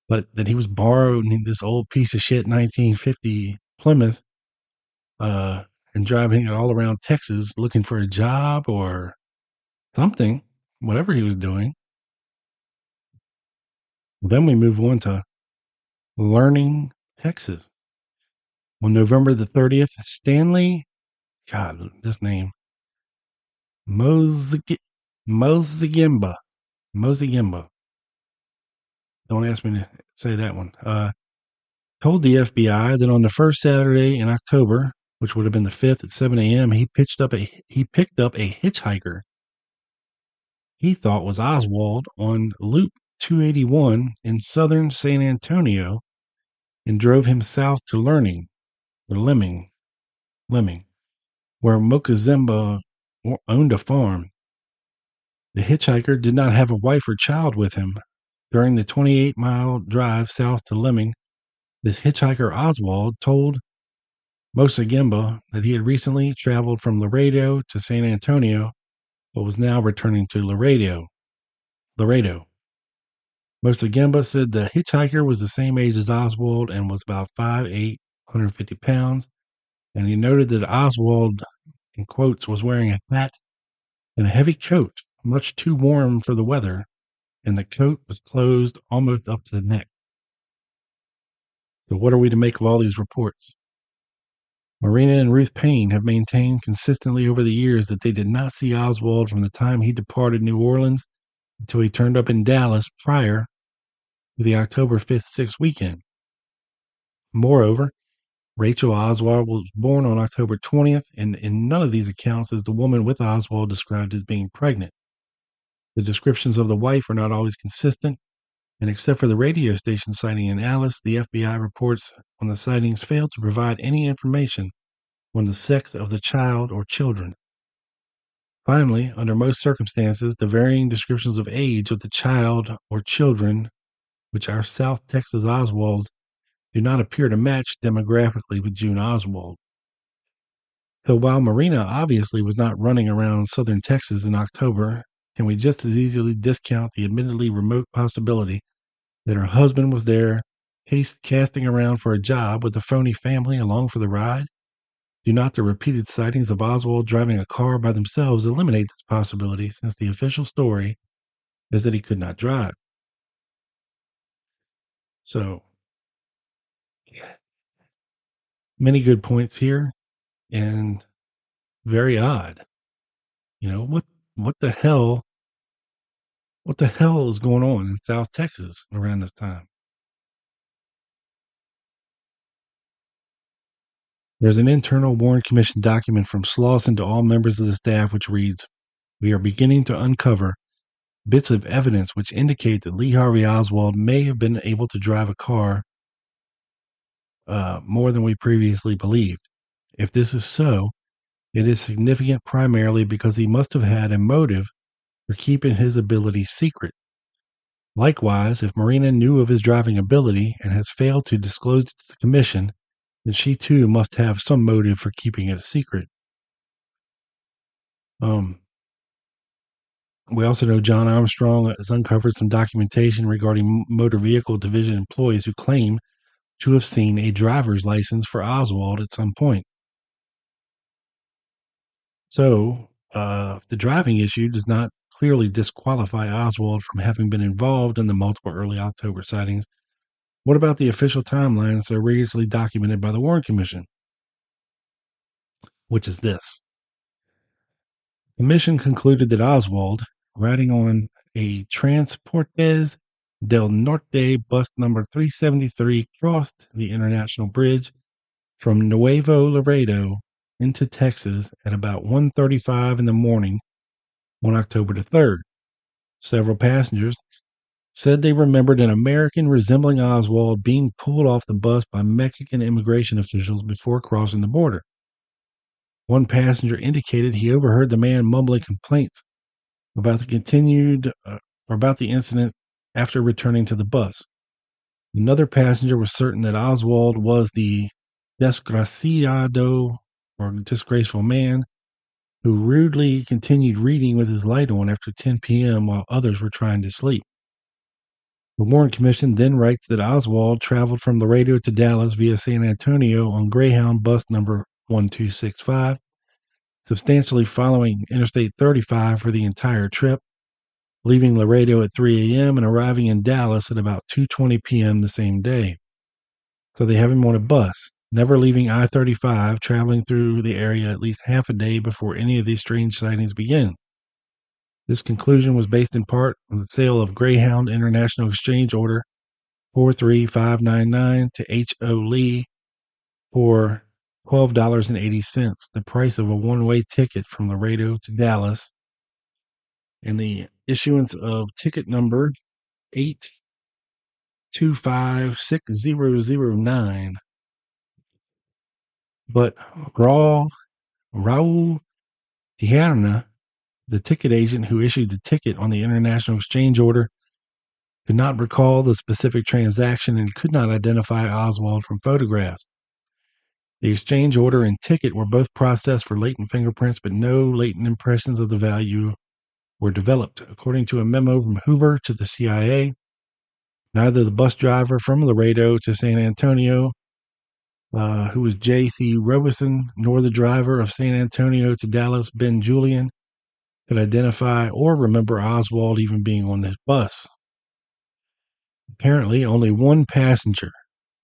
S2: but that he was borrowing this old piece of shit 1950 Plymouth and driving it all around Texas looking for a job or something, whatever he was doing. Then we move on to Learning, Texas. On November the 30th, Stanley, God, this name, Mozigimba. Don't ask me to say that one. Told the FBI that on the first Saturday in October, which would have been the 5th at 7 a.m., he picked up a hitchhiker he thought was Oswald on Loop 281 in southern San Antonio and drove him south to Lemming, where Mokazemba owned a farm. The hitchhiker did not have a wife or child with him. During the 28-mile drive south to Lemming, this hitchhiker Oswald told Mosagimba that he had recently traveled from Laredo to San Antonio, but was now returning to Laredo. Mosagimba said the hitchhiker was the same age as Oswald and was about 5'8", 150 pounds, and he noted that Oswald, in quotes, was wearing a hat and a heavy coat, much too warm for the weather, and the coat was closed almost up to the neck. So what are we to make of all these reports? Marina and Ruth Payne have maintained consistently over the years that they did not see Oswald from the time he departed New Orleans until he turned up in Dallas prior to the October 5th, 6th weekend. Moreover, Rachel Oswald was born on October 20th, and in none of these accounts is the woman with Oswald described as being pregnant. The descriptions of the wife are not always consistent, and except for the radio station sighting in Alice, the FBI reports on the sightings failed to provide any information on the sex of the child or children. Finally, under most circumstances, the varying descriptions of age of the child or children, which our South Texas Oswalds do not appear to match demographically with June Oswald. So while Marina obviously was not running around southern Texas in October, can we just as easily discount the admittedly remote possibility that her husband was there casting around for a job with a phony family along for the ride? Do not the repeated sightings of Oswald driving a car by themselves eliminate this possibility, since the official story is that he could not drive? So, many good points here, and very odd. What the hell? What the hell is going on in South Texas around this time? There's an internal Warren Commission document from Slauson to all members of the staff, which reads, "We are beginning to uncover bits of evidence which indicate that Lee Harvey Oswald may have been able to drive a car more than we previously believed. If this is so, it is significant primarily because he must have had a motive for keeping his ability secret. Likewise, if Marina knew of his driving ability and has failed to disclose it to the commission, then she too must have some motive for keeping it a secret." We also know John Armstrong has uncovered some documentation regarding motor vehicle division employees who claim to have seen a driver's license for Oswald at some point. So, the driving issue does not clearly disqualify Oswald from having been involved in the multiple early October sightings. What about the official timeline so rigorously documented by the Warren Commission? which is this. The mission concluded that Oswald, riding on a Transportes del Norte bus number 373, crossed the international bridge from Nuevo Laredo into Texas at about 1:35 in the morning on October the 3rd. Several passengers said they remembered an American resembling Oswald being pulled off the bus by Mexican immigration officials before crossing the border. One passenger indicated he overheard the man mumbling complaints about about the incident after returning to the bus. Another passenger was certain that Oswald was the desgraciado, or disgraceful man, who rudely continued reading with his light on after 10 p.m. while others were trying to sleep. The Warren Commission then writes that Oswald traveled from Laredo to Dallas via San Antonio on Greyhound bus number 1265, substantially following Interstate 35 for the entire trip, leaving Laredo at 3 a.m. and arriving in Dallas at about 2:20 p.m. the same day. So they have him on a bus, never leaving I-35, traveling through the area at least half a day before any of these strange sightings begin. This conclusion was based in part on the sale of Greyhound International Exchange Order 43599 to H.O. Lee for $12.80, the price of a one-way ticket from Laredo to Dallas, and the issuance of ticket number 8256009. But Raul Tijerna, the ticket agent who issued the ticket on the international exchange order, could not recall the specific transaction and could not identify Oswald from photographs. The exchange order and ticket were both processed for latent fingerprints, but no latent impressions of the value were developed. According to a memo from Hoover to the CIA, neither the bus driver from Laredo to San Antonio, who was J.C. Robeson, nor the driver of San Antonio to Dallas, Ben Julian, could identify or remember Oswald even being on this bus. Apparently, only one passenger,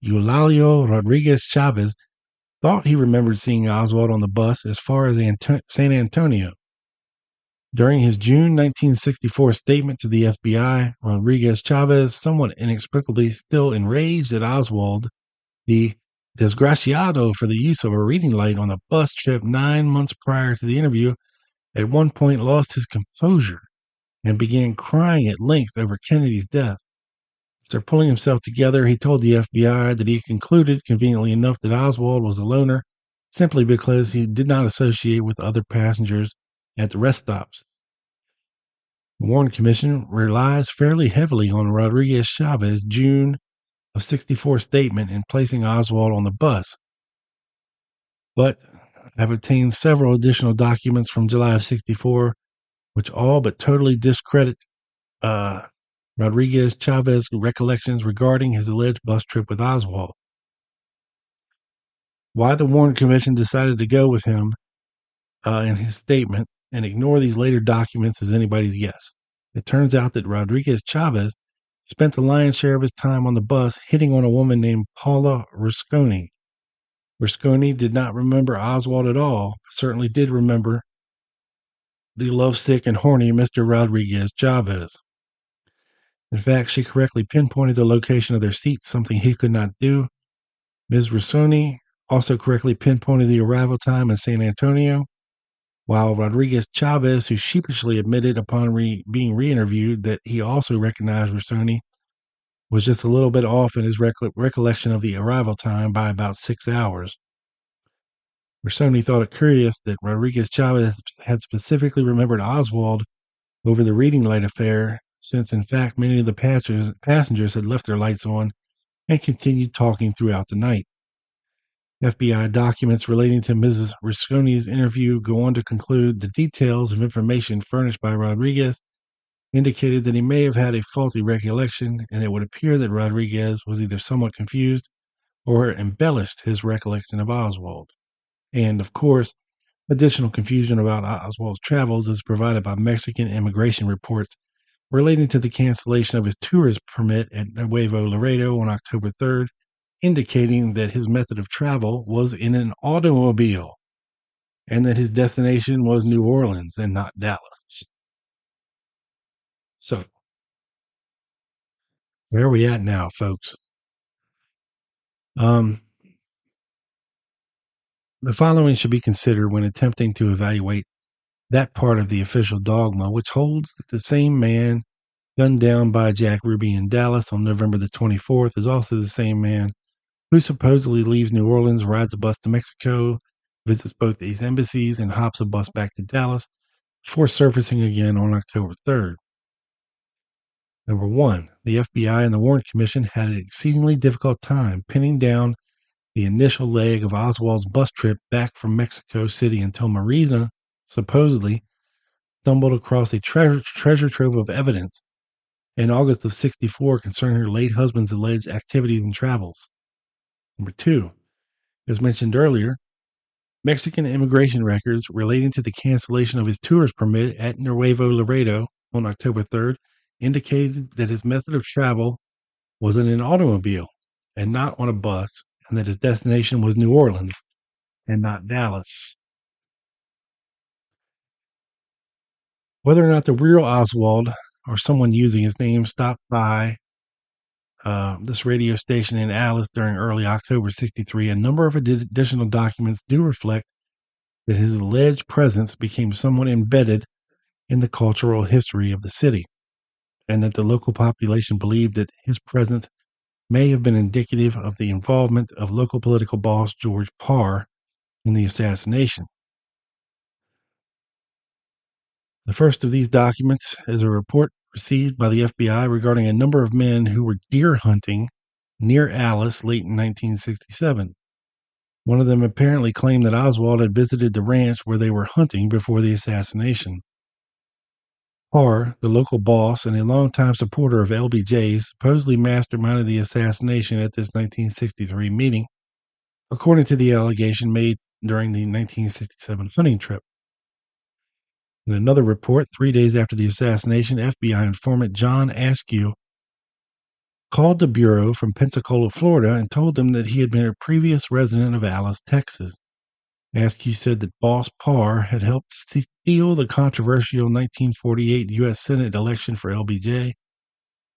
S2: Eulalio Rodriguez Chavez, thought he remembered seeing Oswald on the bus as far as San Antonio. During his June 1964 statement to the FBI, Rodriguez Chavez, somewhat inexplicably still enraged at Oswald, the desgraciado, for the use of a reading light on a bus trip 9 months prior to the interview, at one point lost his composure and began crying at length over Kennedy's death. After pulling himself together, he told the FBI that he concluded, conveniently enough, that Oswald was a loner simply because he did not associate with other passengers at the rest stops. The Warren Commission relies fairly heavily on Rodriguez Chavez's June of 64 statement in placing Oswald on the bus, but I've obtained several additional documents from July of 64, which all but totally discredit Rodriguez Chavez's recollections regarding his alleged bus trip with Oswald. Why the Warren Commission decided to go with him in his statement and ignore these later documents is anybody's guess. It turns out that Rodriguez Chavez spent the lion's share of his time on the bus hitting on a woman named Paula Rusconi. Rusconi did not remember Oswald at all, but certainly did remember the lovesick and horny Mr. Rodriguez Chavez. In fact, she correctly pinpointed the location of their seats, something he could not do. Ms. Rusconi also correctly pinpointed the arrival time in San Antonio, while Rodriguez Chavez, who sheepishly admitted upon being re-interviewed that he also recognized Rusconi, was just a little bit off in his recollection of the arrival time by about 6 hours. Rusconi thought it curious that Rodriguez Chavez had specifically remembered Oswald over the reading light affair, since in fact many of the passengers had left their lights on and continued talking throughout the night. FBI documents relating to Mrs. Rusconi's interview go on to conclude the details of information furnished by Rodriguez indicated that he may have had a faulty recollection, and it would appear that Rodriguez was either somewhat confused or embellished his recollection of Oswald. And, of course, additional confusion about Oswald's travels is provided by Mexican immigration reports relating to the cancellation of his tourist permit at Nuevo Laredo on October 3rd, indicating that his method of travel was in an automobile. and that his destination was New Orleans and not Dallas. So, where are we at now, folks? The following should be considered when attempting to evaluate that part of the official dogma, which holds that the same man gunned down by Jack Ruby in Dallas on November the 24th is also the same man who supposedly leaves New Orleans, rides a bus to Mexico, visits both these embassies, and hops a bus back to Dallas before surfacing again on October 3rd. Number one, the FBI and the Warren Commission had an exceedingly difficult time pinning down the initial leg of Oswald's bus trip back from Mexico City until Marina supposedly stumbled across a treasure trove of evidence in August of 64 concerning her late husband's alleged activities and travels. Number two, as mentioned earlier, Mexican immigration records relating to the cancellation of his tourist permit at Nuevo Laredo on October 3rd indicated that his method of travel was in an automobile and not on a bus, and that his destination was New Orleans and not Dallas. Whether or not the real Oswald or someone using his name stopped by this radio station in Alice during early October 63, a number of additional documents do reflect that his alleged presence became somewhat embedded in the cultural history of the city, and that the local population believed that his presence may have been indicative of the involvement of local political boss George Parr in the assassination. The first of these documents is a report received by the FBI regarding a number of men who were deer hunting near Alice late in 1967. One of them apparently claimed that Oswald had visited the ranch where they were hunting before the assassination. Parr, the local boss and a longtime supporter of LBJ, supposedly masterminded the assassination at this 1963 meeting, according to the allegation made during the 1967 hunting trip. In another report, 3 days after the assassination, FBI informant John Askew called the Bureau from Pensacola, Florida, and told them that he had been a previous resident of Alice, Texas. Askew said that Boss Parr had helped steal the controversial 1948 U.S. Senate election for LBJ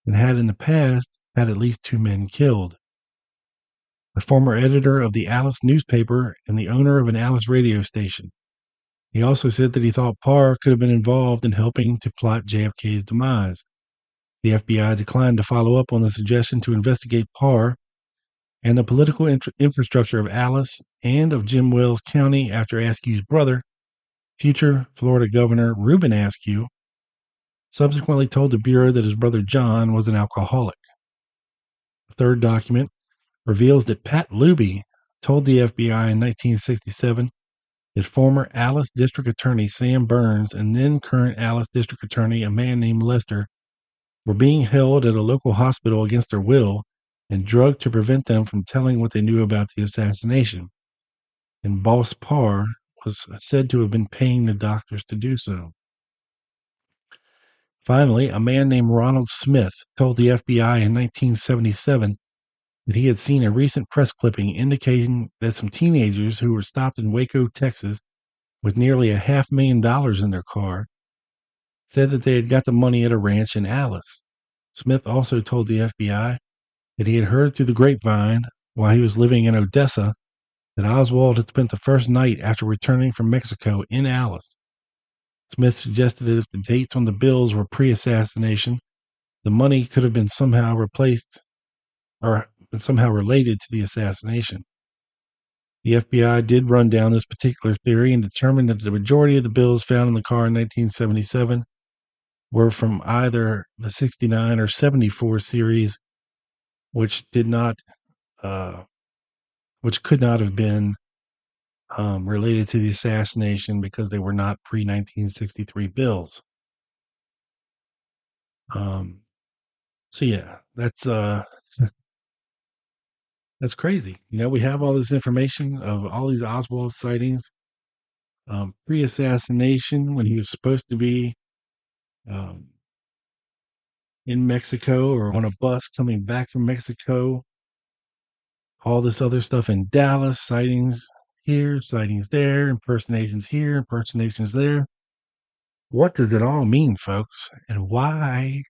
S2: and had in the past had at least 2 men killed. The former editor of the Alice newspaper and the owner of an Alice radio station. He also said that he thought Parr could have been involved in helping to plot JFK's demise. The FBI declined to follow up on the suggestion to investigate Parr and the political infrastructure of Alice and of Jim Wells County after Askew's brother, future Florida Governor Reuben Askew, subsequently told the Bureau that his brother John was an alcoholic. The third document reveals that Pat Luby told the FBI in 1967 that former Alice District Attorney Sam Burns and then current Alice District Attorney, a man named Lester, were being held at a local hospital against their will and drugged to prevent them from telling what they knew about the assassination. And Boss Parr was said to have been paying the doctors to do so. Finally, a man named Ronald Smith told the FBI in 1977 that he had seen a recent press clipping indicating that some teenagers who were stopped in Waco, Texas, with nearly $500,000 in their car, said that they had got the money at a ranch in Alice. Smith also told the FBI that he had heard through the grapevine while he was living in Odessa that Oswald had spent the first night after returning from Mexico in Alice. Smith suggested that if the dates on the bills were pre-assassination, the money could have been somehow replaced or been somehow related to the assassination. The FBI did run down this particular theory and determined that the majority of the bills found in the car in 1977 were from either the 69 or 74 series, which could not have been related to the assassination because they were not pre-1963 bills. So yeah, that's crazy. We have all this information of all these Oswald sightings, pre-assassination when he was supposed to be in Mexico or on a bus coming back from Mexico. All this other stuff in Dallas, sightings here, sightings there, impersonations here, impersonations there. What does it all mean, folks? And why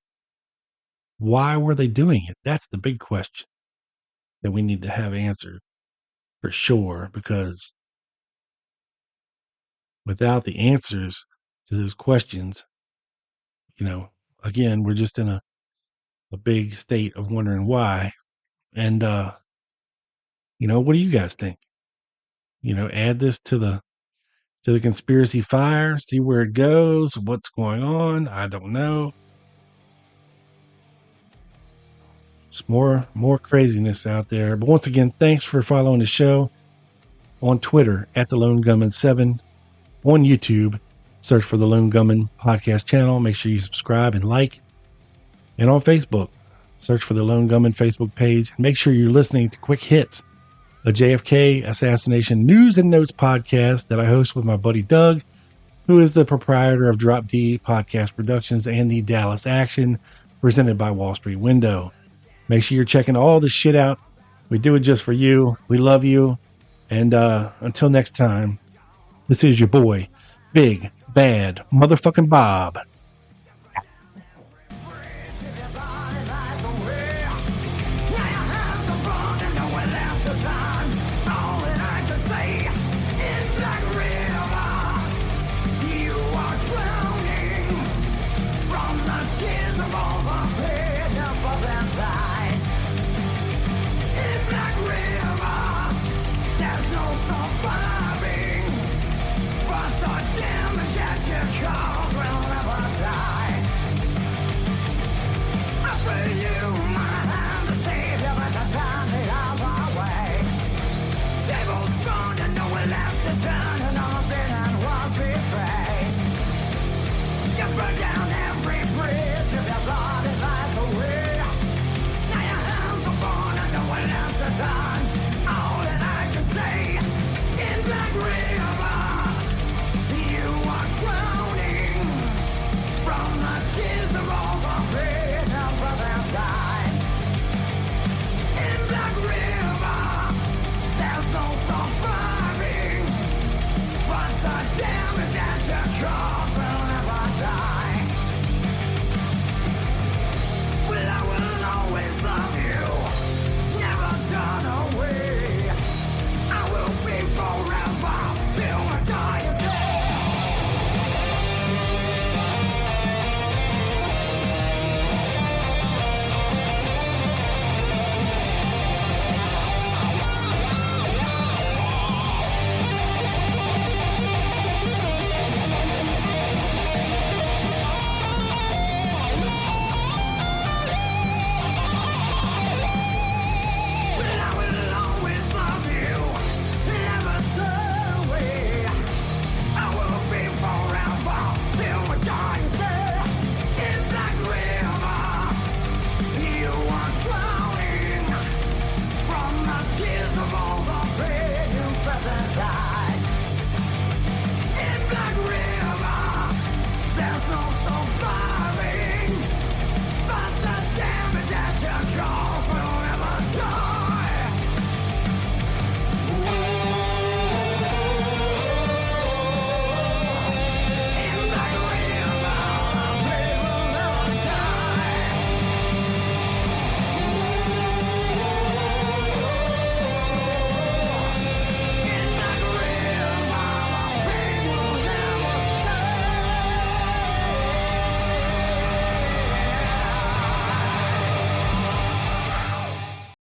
S2: were they doing it? That's the big question that we need to have answered for sure, because without the answers to those questions, again, we're just in a big state of wondering why. And, what do you guys think? Add this to the conspiracy fire, see where it goes, what's going on. I don't know. Just more craziness out there. But once again, thanks for following the show on Twitter at the Lone Gunman 7, on YouTube. Search for the Lone Gunman podcast channel. Make sure you subscribe and like. And on Facebook, search for the Lone Gunman Facebook page. Make sure you're listening to Quick Hits, a JFK assassination news and notes podcast that I host with my buddy Doug, who is the proprietor of Drop D Podcast Productions and the Dallas Action, presented by Wall Street Window. Make sure you're checking all this shit out. We do it just for you. We love you. And until next time, this is your boy, Big Bad Motherfucking Bob.